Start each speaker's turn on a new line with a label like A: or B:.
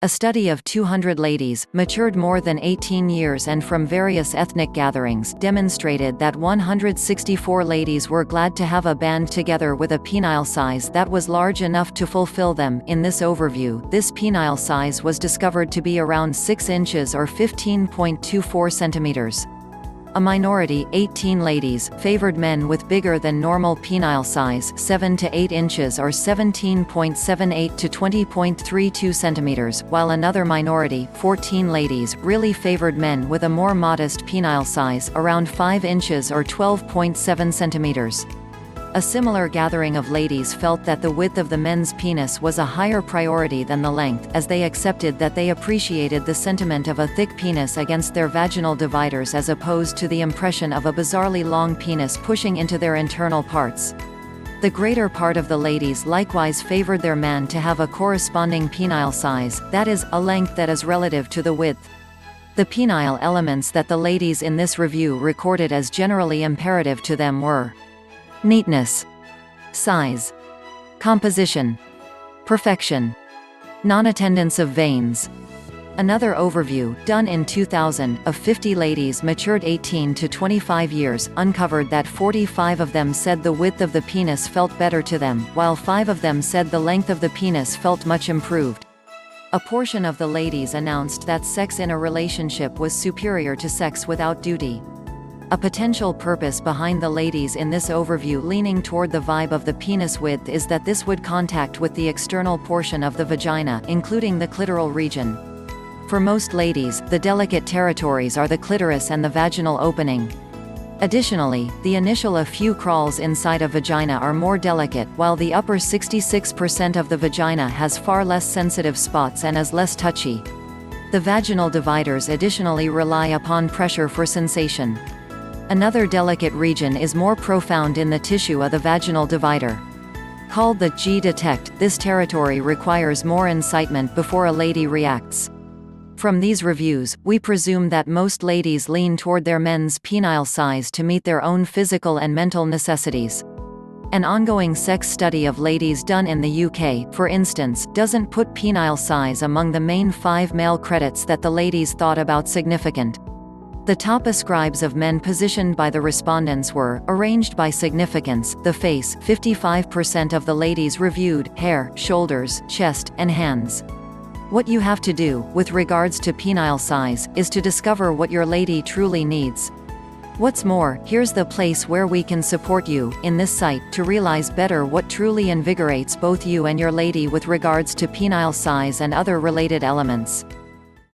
A: A study of 200 ladies, matured more than 18 years and from various ethnic gatherings, demonstrated that 164 ladies were glad to have a band together with a penile size that was large enough to fulfill them. In this overview, this penile size was discovered to be around 6 inches or 15.24 centimeters. A minority, 18 ladies, favored men with bigger than normal penile size, 7 to 8 inches or 17.78 to 20.32 centimeters, while another minority, 14 ladies, really favored men with a more modest penile size, around 5 inches or 12.7 centimeters. A similar gathering of ladies felt that the width of the men's penis was a higher priority than the length, as they accepted that they appreciated the sentiment of a thick penis against their vaginal dividers as opposed to the impression of a bizarrely long penis pushing into their internal parts. The greater part of the ladies likewise favored their man to have a corresponding penile size, that is, a length that is relative to the width. The penile elements that the ladies in this review recorded as generally imperative to them were neatness, size, composition, perfection, non-attendance of veins. Another overview, done in 2000, of 50 ladies matured 18 to 25 years, uncovered that 45 of them said the width of the penis felt better to them, while 5 of them said the length of the penis felt much improved. A portion of the ladies announced that sex in a relationship was superior to sex without duty. A potential purpose behind the ladies in this overview leaning toward the vibe of the penis width is that this would contact with the external portion of the vagina, including the clitoral region. For most ladies, the delicate territories are the clitoris and the vaginal opening. Additionally, the initial a few crawls inside a vagina are more delicate, while the upper 66% of the vagina has far less sensitive spots and is less touchy. The vaginal dividers additionally rely upon pressure for sensation. Another delicate region is more profound in the tissue of the vaginal divider. Called the G-detect, this territory requires more incitement before a lady reacts. From these reviews, we presume that most ladies lean toward their men's penile size to meet their own physical and mental necessities. An ongoing sex study of ladies done in the UK, for instance, doesn't put penile size among the main 5 male credits that the ladies thought about significant. The top ascribes of men positioned by the respondents were, arranged by significance, the face, 55% of the ladies reviewed, hair, shoulders, chest, and hands. What you have to do, with regards to penile size, is to discover what your lady truly needs. What's more, here's the place where we can support you, in this site, to realize better what truly invigorates both you and your lady with regards to penile size and other related elements.